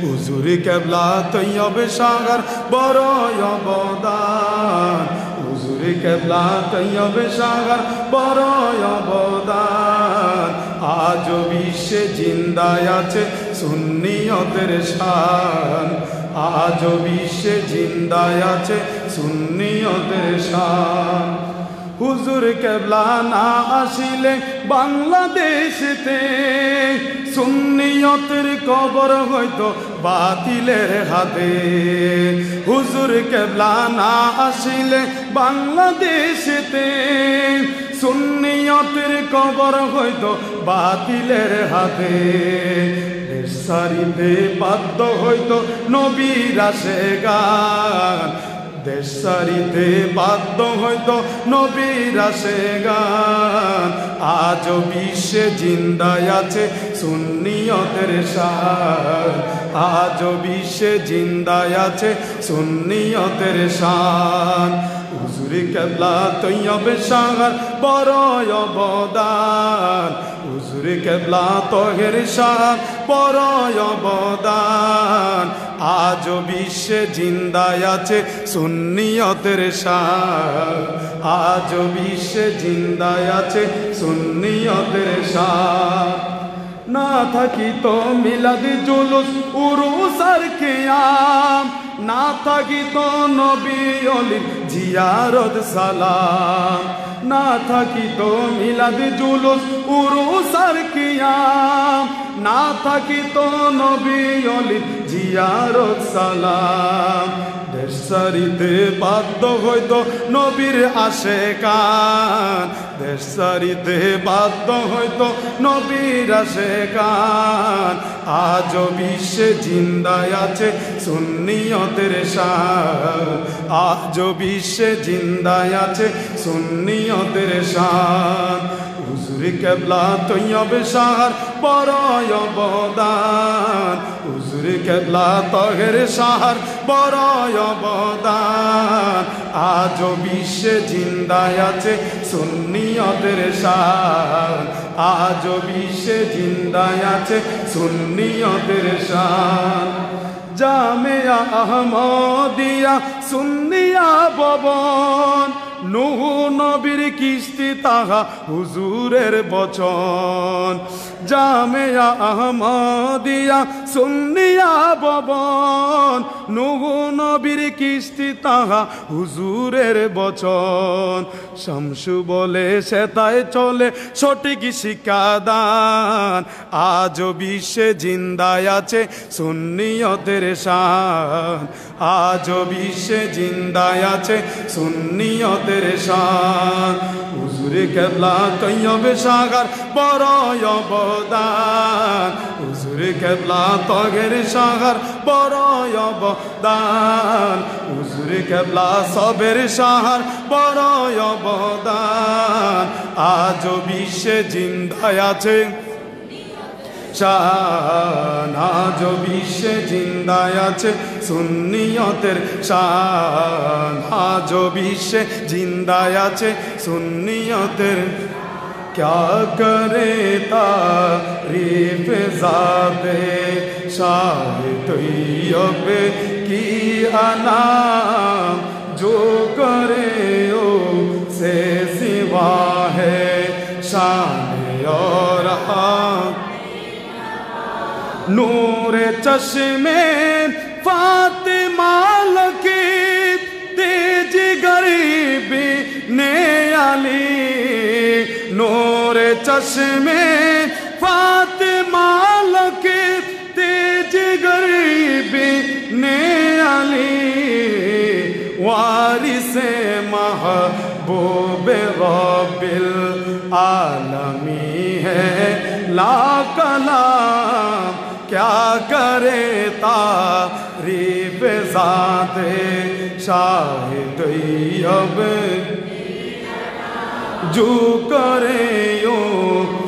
হুজুর কেবলা তৈয়ব সাগর বড় অবদান হুজুর কেবলা তৈয়ব সাগর বড় অবদান আজ বিশ্বে জিন্দায় আছে সুন্নিয়তের শান আজ বিশ্বে জিন্দায় আছে সুন্নিয়তের শান হুজুর কেবলা না আসিলে বাংলাদেশেতে সুন্নিয়তের কবর হয়তো বাতিলের হাতে হুজুর কেবলা না আসিলে বাংলাদেশেতে সুন্নিয়তের কবর হয়তো বাতিলের হাতে দেশ ছাড়িতে বাধ্য হয়তো নবীর আসে গান দেশ ছাড়িতে বাধ্য হয়তো নবীর আসে গান আজ বিশ্বে জিন্দায় আছে সুন্নিয়তের শান আজ বিশ্বে জিন্দায় আছে সুন্নিয়তের শান হুজুর কেবলা তৈয়ব সাগর বড় অবদান হুজুর কেবলা তহের শান বড় অবদান আজ বিশ্বে জিন্দায় আছে সুন্নিয়তের শান আজ বিশ্বে জিন্দায় আছে সুন্নিয়তের শান না থাকি তো মিলাদ জুলুস উরুস আর কিয়াম না থাকি তো নবী অলির জিয়ারত সালাম না থাকি তো মিলাদ জুলুস উরুস আর কিয়াম না থাকি তো নবী অলির জিয়ারত সালাম দেশ ছাড়িতে বাধ্য হয়তো নবীর আসে কান দেশ ছাড়িতে বাধ্য হয়তো নবীর আসে কান আজ বিশ্বে জিন্দায় আছে সুন্নিয়তের শান আজ বিশ্বে জিন্দায় আছে সুন্নিয়তের শান হুজুর কেবলা তৈয়ব সাগর বড় অবদান হুজুর কেবলা তহের সাগর বড় অবদান আজ বিশ্বে জিন্দায় আছে সুন্নিয়তের শান আজ বিশ্বে জিন্দায় আছে সুন্নিয়তের শান জামিয়া আহমদিয়া সুন্নিয়া ভবন নূহ নবীর কিস্তি তাহা হুজুরের বচন জামিয়া আহমদিয়া সুন্নিয়া ভবন নূহ নবীর কিস্তি তাহা হুজুরের বচন শামসু বলে সেতায় চলে সঠিক শিক্ষাদান আজ বিশ্বে জিন্দায় আছে সুন্নিয়তের শান আজ বিশ্বে জিন্দায় আছে সুন্নিয়তের শান হুজুর কেবলা তৈয়ব সাগর বড় অবদান হুজুর কেবলা তহের সাগর বড় অবদান হুজুর কেবলা সবের সাগর বড় অবদান আজ বিশ্বে জিন্দায় আছে শান আজ বিশ্বে জিন্দায় আছে সুন্নিয়তের শান আজ বিশ্বে জিন্দায় আছে সুন্নিয়তের क्या करे तारीफ ज़ाते शाह तैयब की अना जो करे ओ से सिवा है शान और नूर चश्मे फातिमा लकी तेज गरीबी ने अली नूर चश्मे फातिमा लकी तेज गरीबी ने अली वारिसे महबूब रब्बिल आलमी है ला कलाम क्या करे तारीफ ज़ाते शाह तैयब जो करे यो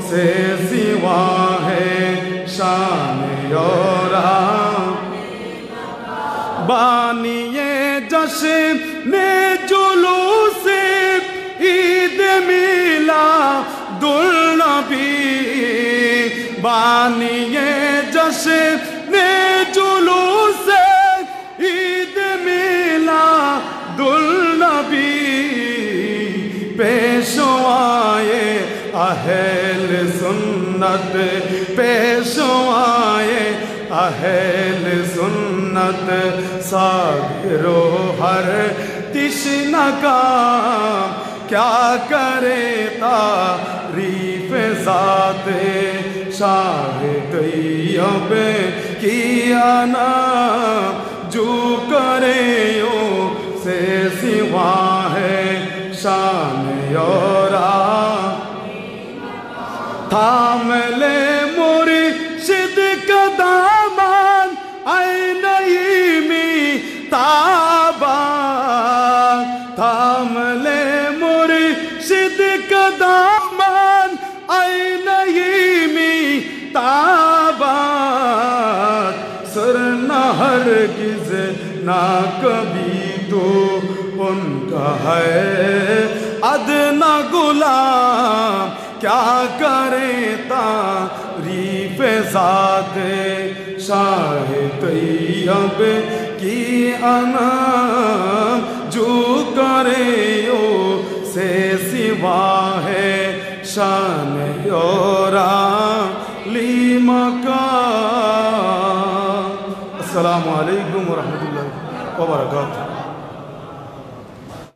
से सिवा है शान योरा बानिए जश्न जुलूस ईद मिलादुल नबी बानिए जश्न जुलूस سیرت پیشوائے اہل سنت صابر و ہر تشنہ کام کیا کرے تعریف ذات شاہ طیب کی نام جو کرے یوں سے سوا ہے شان یورا تھام لے مرشد کا دامان اے نعیمی تابان تھام لے مرشد کا دامان اے نعیمی تابان سر نہ ہرگز نہ کبھی تو ان کا ہے ادنا غلام کیا کرے تعریف ذات شاہ طیب کی انام جو کرے یوں سے سوا ہے شان یورا لی مکان۔ السلام علیکم ورحمۃ اللہ وبرکاتہ۔